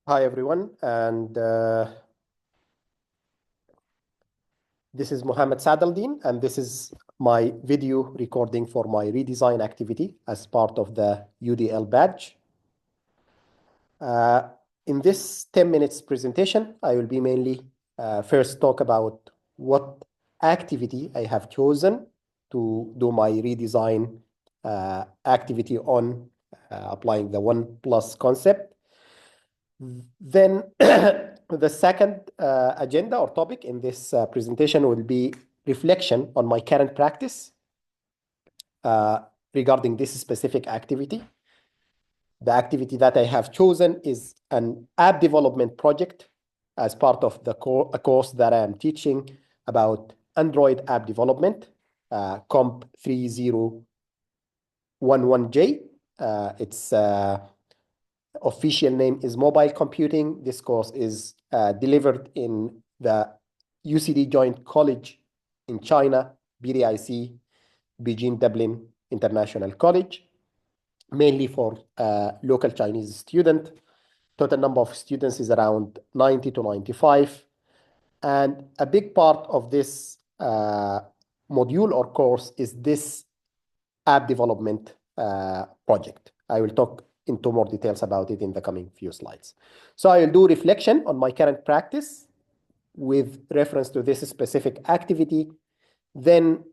Hi, everyone, and this is Mohammed Sadaldin, and this is my video recording for my redesign activity as part of the UDL badge. In this 10 minutes presentation, I will be mainly first talk about what activity I have chosen to do my redesign activity on applying the 1+ concept. Then the second agenda or topic in this presentation will be reflection on my current practice regarding this specific activity. The activity that I have chosen is an app development project as part of a course that I am teaching about Android app development, Comp 3011J. Its official name is Mobile Computing. This course is delivered in the UCD Joint College in China, BDIC, Beijing Dublin International College, mainly for local Chinese student. Total number of students is around 90 to 95. And a big part of this module or course is this app development project. I will talk into more details about it in the coming few slides. So I will do reflection on my current practice with reference to this specific activity. Then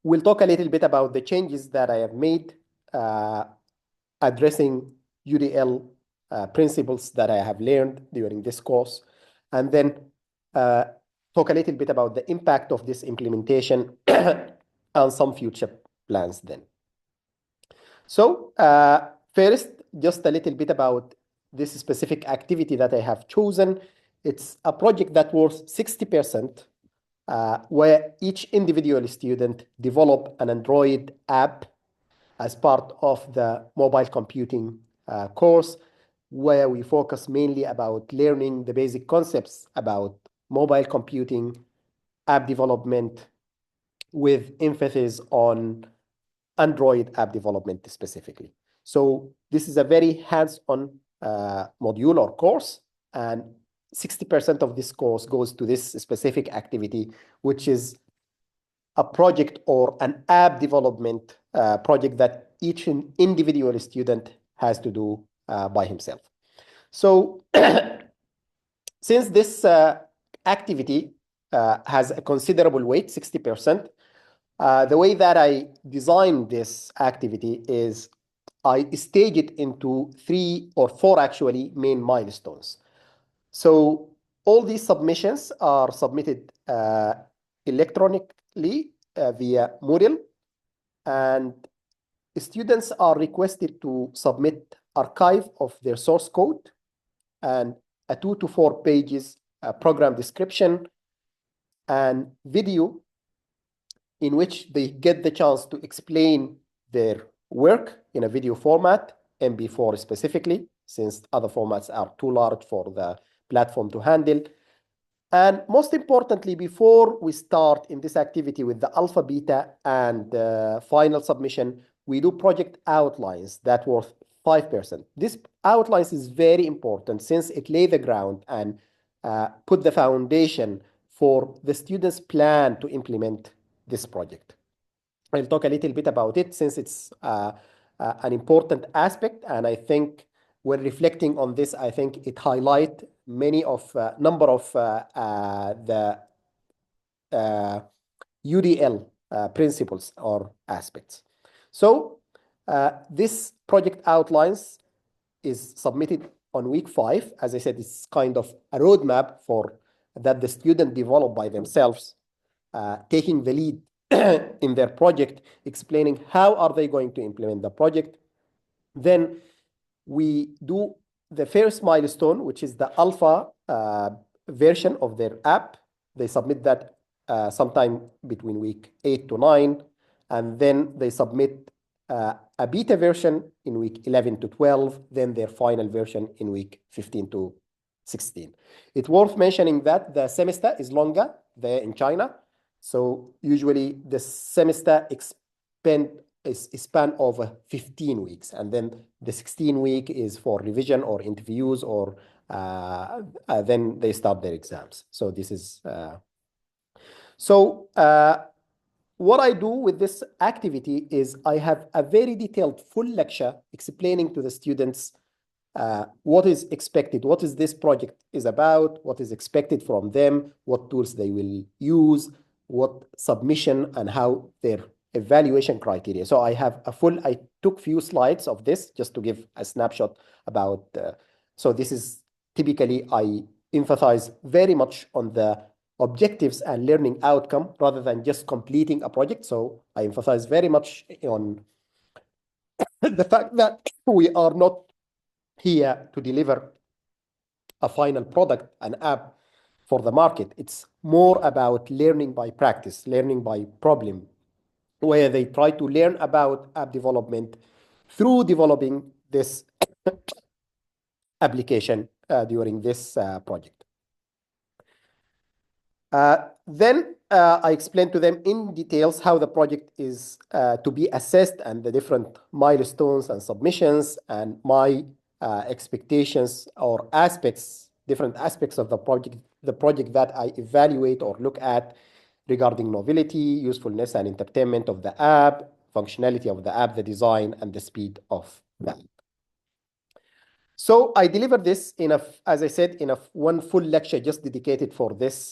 we'll talk a little bit about the changes that I have made addressing UDL principles that I have learned during this course. And then talk a little bit about the impact of this implementation and some future plans then. So first, just a little bit about this specific activity that I have chosen. It's a project that worth 60%, where each individual student develop an Android app as part of the mobile computing course, where we focus mainly about learning the basic concepts about mobile computing, app development, with emphasis on Android app development specifically. So this is a very hands-on module or course, and 60% of this course goes to this specific activity, which is a project or an app development project that each individual student has to do by himself. So since this activity has a considerable weight, 60%, the way that I designed this activity is I stage it into 3 or 4 actually main milestones. So all these submissions are submitted electronically via Moodle, and students are requested to submit archive of their source code and a 2 to 4 pages program description and video in which they get the chance to explain their work in a video format, MP4 specifically, since other formats are too large for the platform to handle. And most importantly, before we start in this activity with the alpha, beta, and final submission, we do project outlines that worth 5%. This outlines is very important since it lay the ground and put the foundation for the students' plan to implement this project. I'll talk a little bit about it since it's an important aspect, and I think when reflecting on this, I think it highlights many of number of the UDL principles or aspects. So this project outlines is submitted on week 5. As I said, it's kind of a roadmap for that the student develop by themselves, taking the lead in their project, explaining how are they going to implement the project. Then we do the first milestone, which is the alpha version of their app. They submit that sometime between week 8 to 9, and then they submit a beta version in week 11 to 12, then their final version in week 15 to 16. It's worth mentioning that the semester is longer there in China. So usually the semester expend is span over 15 weeks. And then the 16 week is for revision or interviews, or then they start their exams. So this is, what I do with this activity is I have a very detailed full lecture explaining to the students what is expected, what is this project is about, what is expected from them, what tools they will use, what submission, and how their evaluation criteria. So I took few slides of this just to give a snapshot about, so this is typically, I emphasize very much on the objectives and learning outcome rather than just completing a project. So I emphasize very much on the fact that we are not here to deliver a final product, an app for the market. It's more about learning by practice, learning by problem, where they try to learn about app development through developing this application during this project. Then I explained to them in details how the project is to be assessed and the different milestones and submissions and my expectations or aspects, different aspects of the project that I evaluate or look at regarding novelty, usefulness, and entertainment of the app, functionality of the app, the design, and the speed of the app. So I delivered this as I said, in one full lecture just dedicated for this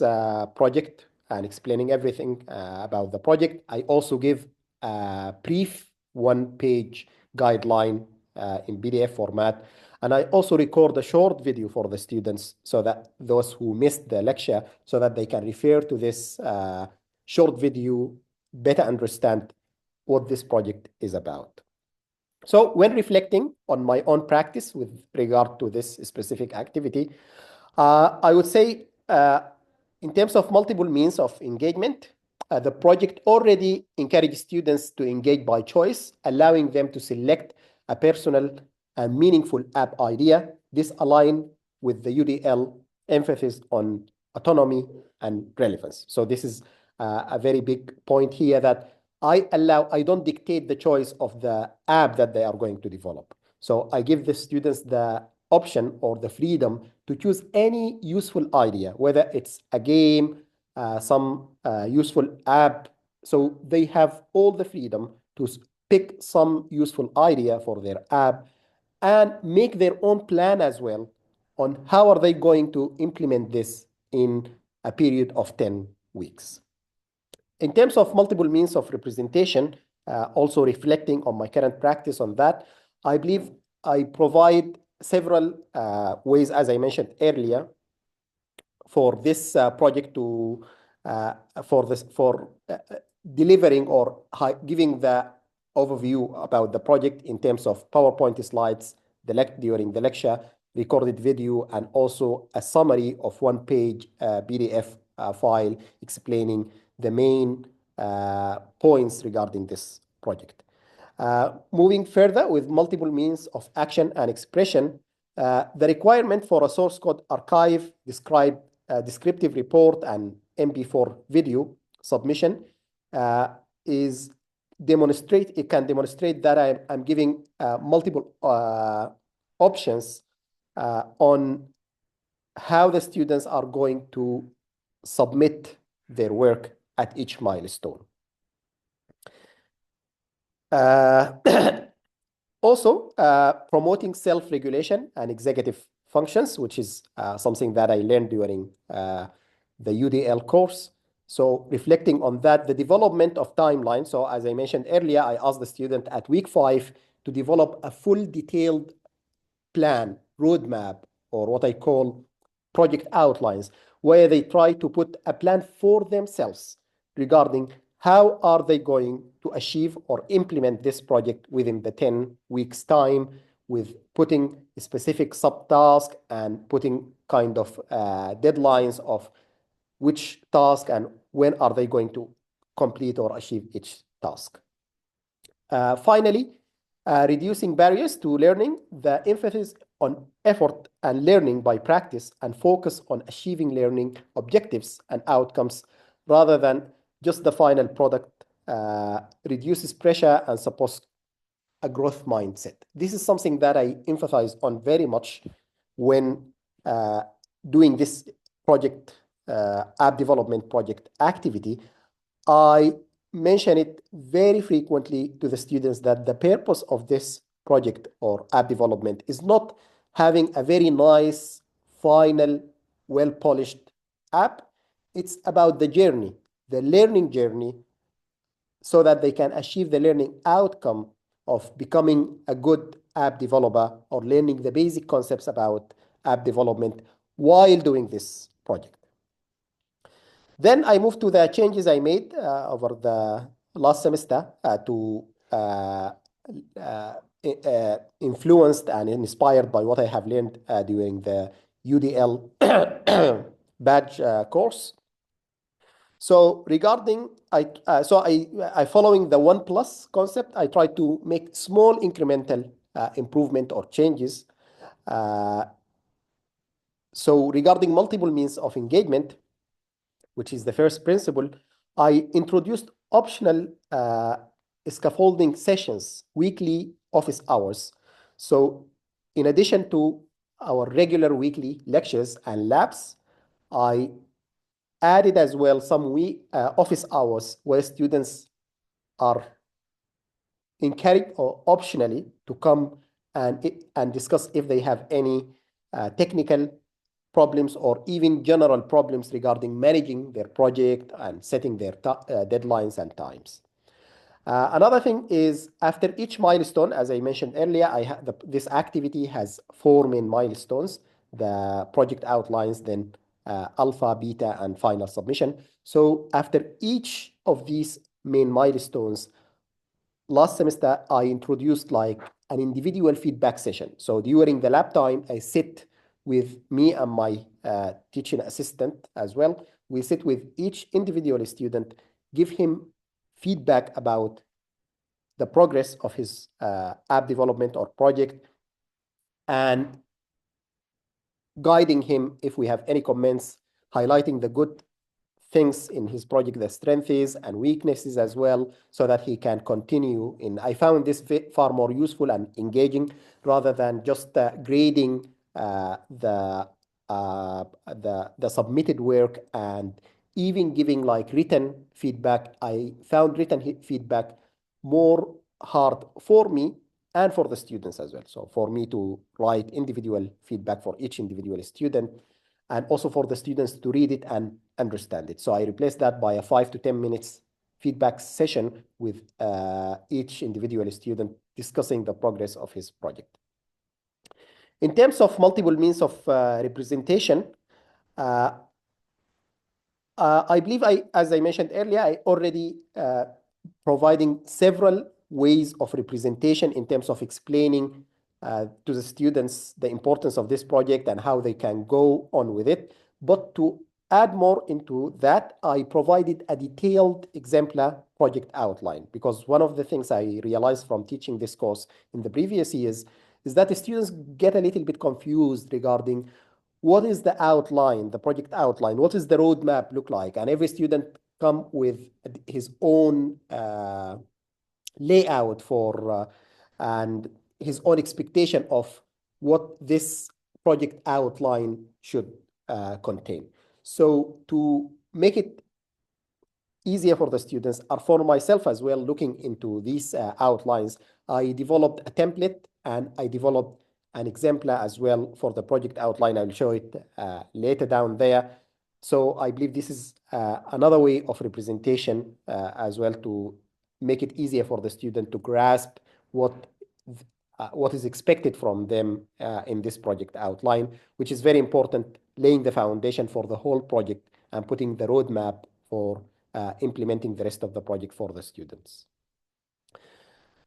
project and explaining everything about the project. I also give a brief one-page guideline in PDF format. And I also record a short video for the students so that those who missed the lecture, so that they can refer to this short video, better understand what this project is about. So when reflecting on my own practice with regard to this specific activity, I would say in terms of multiple means of engagement, the project already encourages students to engage by choice, allowing them to select a personal and meaningful app idea. This aligns with the UDL emphasis on autonomy and relevance. So this is a very big point here, that I don't dictate the choice of the app that they are going to develop. So I give the students the option or the freedom to choose any useful idea, whether it's a game, some useful app. So they have all the freedom to pick some useful idea for their app and make their own plan as well on how are they going to implement this in a period of 10 weeks. In terms of multiple means of representation, also reflecting on my current practice on that, I believe I provide several ways, as I mentioned earlier, for this project to for delivering or giving the overview about the project in terms of PowerPoint slides during the lecture, recorded video, and also a summary of one-page PDF file explaining the main points regarding this project. Moving further with multiple means of action and expression, the requirement for a source code archive, descriptive report, and MP4 video submission it can demonstrate that I'm giving multiple options on how the students are going to submit their work at each milestone. Also, promoting self-regulation and executive functions, which is something that I learned during the UDL course. So reflecting on that, the development of timeline. So as I mentioned earlier, I asked the student at week 5 to develop a full detailed plan, roadmap, or what I call project outlines, where they try to put a plan for themselves regarding how are they going to achieve or implement this project within the 10 weeks time, with putting specific subtasks and putting kind of deadlines of which task and when are they going to complete or achieve each task. Finally, reducing barriers to learning, the emphasis on effort and learning by practice, and focus on achieving learning objectives and outcomes rather than just the final product reduces pressure and supports a growth mindset. This is something that I emphasize on very much when doing this project, app development project activity. I mention it very frequently to the students that the purpose of this project or app development is not having a very nice, final, well-polished app. It's about the journey, the learning journey, so that they can achieve the learning outcome of becoming a good app developer or learning the basic concepts about app development while doing this project. Then I moved to the changes I made over the last semester to influenced and inspired by what I have learned during the UDL badge course. So regarding, I following the 1+ concept, I try to make small incremental improvement or changes. So regarding multiple means of engagement, which is the first principle, I introduced optional scaffolding sessions, weekly office hours. So in addition to our regular weekly lectures and labs, I added as well some office hours where students are encouraged or optionally to come and discuss if they have any technical problems or even general problems regarding managing their project and setting their deadlines and times. Another thing is after each milestone, as I mentioned earlier, this activity has 4 main milestones: the project outlines, then alpha, beta, and final submission. So after each of these main milestones, last semester, I introduced like an individual feedback session. So during the lab time, I sit with me and my teaching assistant as well. We sit with each individual student, give him feedback about the progress of his app development or project, and guiding him if we have any comments, highlighting the good things in his project, the strengths and weaknesses as well, so that he can continue in. I found this far more useful and engaging rather than just grading the submitted work and even giving like written feedback. I found written feedback more hard for me and for the students as well. So for me to write individual feedback for each individual student, and also for the students to read it and understand it. So I replaced that by a 5 to 10 minutes feedback session with each individual student discussing the progress of his project. In terms of multiple means of representation, I believe as I mentioned earlier, I already providing several ways of representation in terms of explaining to the students the importance of this project and how they can go on with it. But to add more into that, I provided a detailed exemplar project outline, because one of the things I realized from teaching this course in the previous years is that the students get a little bit confused regarding what is the outline, the project outline, what is the roadmap look like, and every student come with his own layout for and his own expectation of what this project outline should contain. So to make it easier for the students or for myself as well, looking into these outlines, I developed a template and I developed an exemplar as well for the project outline. I'll show it later down there. So I believe this is another way of representation as well to make it easier for the student to grasp what is expected from them in this project outline, which is very important, laying the foundation for the whole project and putting the roadmap for implementing the rest of the project for the students.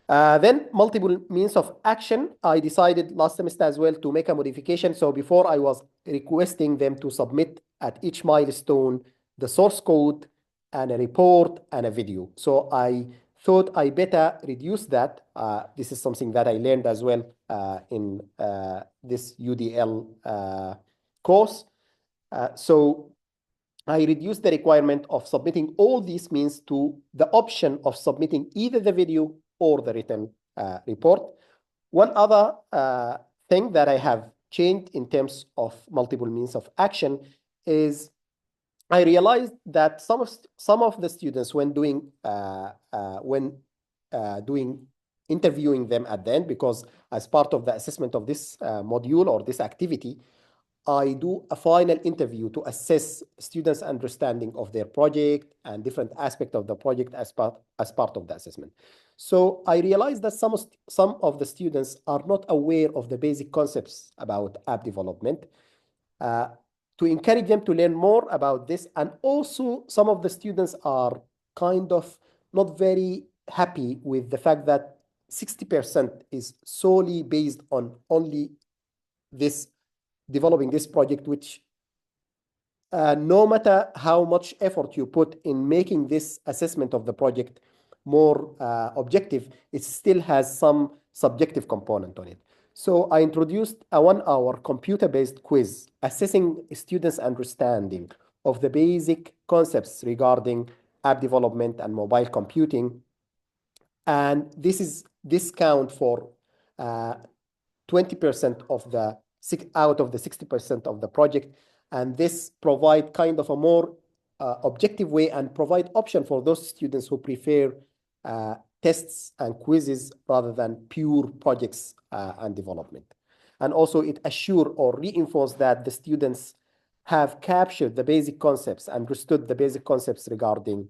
Then multiple means of action. I decided last semester as well to make a modification. So before I was requesting them to submit at each milestone the source code and a report and a video. So I thought I better reduce that. This is something that I learned as well in this UDL course. So I reduced the requirement of submitting all these means to the option of submitting either the video or the written report. One other thing that I have changed in terms of multiple means of action is I realized that some of the students, when doing interviewing them at the end, because as part of the assessment of this module or this activity, I do a final interview to assess students' understanding of their project and different aspects of the project as part of the assessment. So I realized that some of the students are not aware of the basic concepts about app development. To encourage them to learn more about this, and also some of the students are kind of not very happy with the fact that 60% is solely based on only this developing this project, which no matter how much effort you put in making this assessment of the project more objective, it still has some subjective component on it. So I introduced a 1-hour computer-based quiz assessing students' understanding of the basic concepts regarding app development and mobile computing. And this count for 20% of the out of the 60% of the project, and this provide kind of a more objective way and provide option for those students who prefer tests and quizzes rather than pure projects and development. And also it assure or reinforce that the students have captured the basic concepts, understood the basic concepts regarding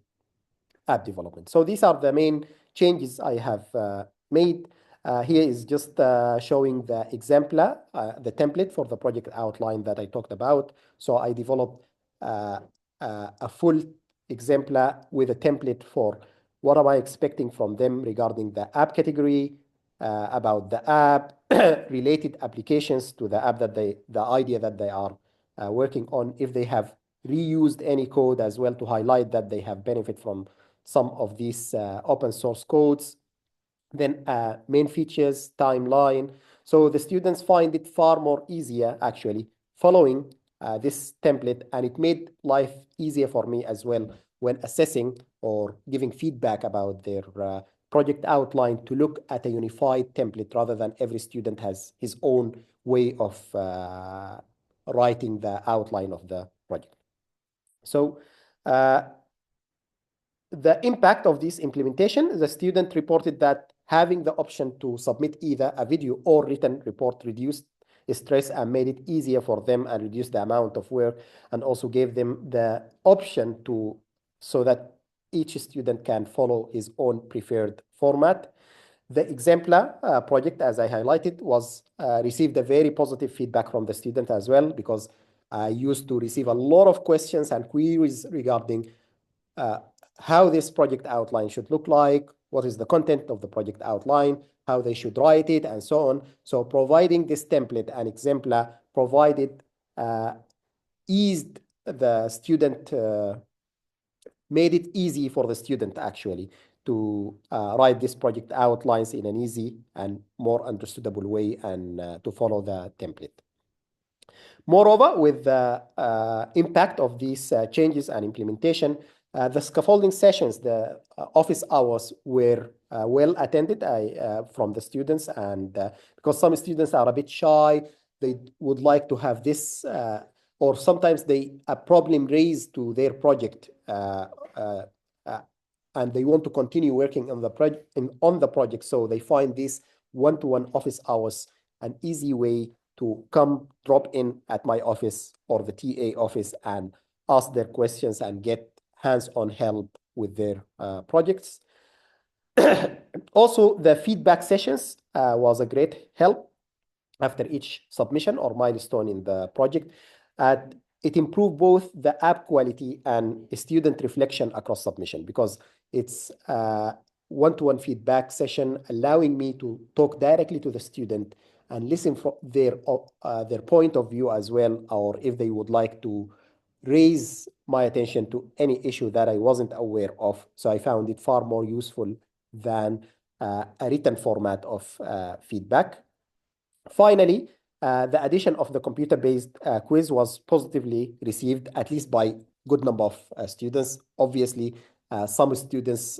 app development. So these are the main changes I have made. Here is just showing the exemplar, the template for the project outline that I talked about. So I developed a full exemplar with a template for what am I expecting from them regarding the app category, about the app, related applications to the app that the idea that they are working on, if they have reused any code as well to highlight that they have benefit from some of these open source codes. Then main features, timeline. So the students find it far more easier actually following this template, and it made life easier for me as well when assessing or giving feedback about their project outline, to look at a unified template rather than every student has his own way of writing the outline of the project. So the impact of this implementation, the student reported that having the option to submit either a video or written report reduced stress and made it easier for them and reduced the amount of work, and also gave them the option to, so that each student can follow his own preferred format. The exemplar project, as I highlighted, was received a very positive feedback from the student as well, because I used to receive a lot of questions and queries regarding how this project outline should look like, what is the content of the project outline, how they should write it, and so on. So providing this template and exemplar provided, eased the student, made it easy for the student actually to write this project outlines in an easy and more understandable way, and to follow the template. Moreover, with the impact of these changes and implementation, the scaffolding sessions, the office hours were well attended from the students, and because some students are a bit shy, they would like to have this, or sometimes a problem raised to their project, and they want to continue working on the project, so they find this one-to-one office hours an easy way to come drop in at my office or the TA office and ask their questions and get hands-on help with their projects. Also, the feedback sessions was a great help after each submission or milestone in the project. It improved both the app quality and student reflection across submission, because it's a one-to-one feedback session allowing me to talk directly to the student and listen for their point of view as well, or if they would like to raise my attention to any issue that I wasn't aware of. So I found it far more useful than a written format of feedback. Finally, the addition of the computer-based quiz was positively received, at least by good number of students. Obviously, some students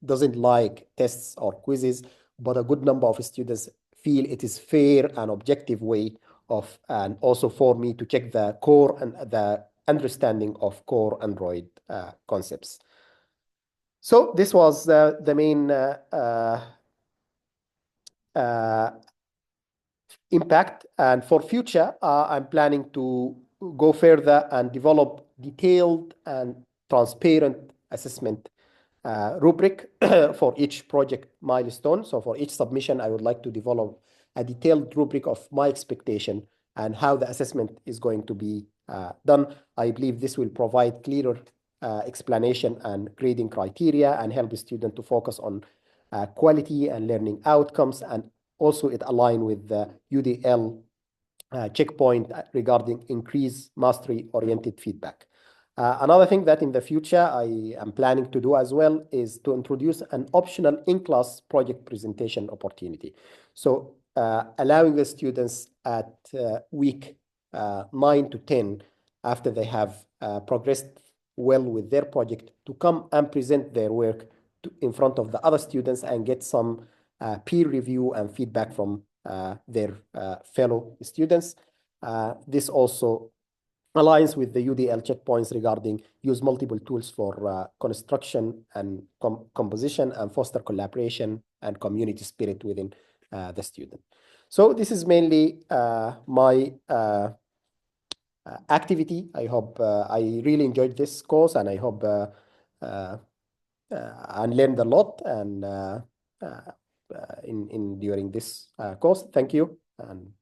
doesn't like tests or quizzes, but a good number of students feel it is fair and objective way of, and also for me to check the core and the understanding of core Android concepts. So this was the main uh, impact. And for future, I'm planning to go further and develop detailed and transparent assessment rubric for each project milestone. So for each submission, I would like to develop a detailed rubric of my expectation and how the assessment is going to be done. I believe this will provide clearer explanation and grading criteria and help the student to focus on quality and learning outcomes, and also it align with the UDL checkpoint regarding increased mastery-oriented feedback. Another thing that in the future I am planning to do as well is to introduce an optional in-class project presentation opportunity. So allowing the students at week 9 to 10, after they have progressed well with their project, to come and present their work in front of the other students and get some peer review and feedback from their fellow students. This also aligns with the UDL checkpoints regarding use multiple tools for construction and composition and foster collaboration and community spirit within the student. So this is mainly my activity. I hope I really enjoyed this course, and I hope and learned a lot and in during this course. Thank you. And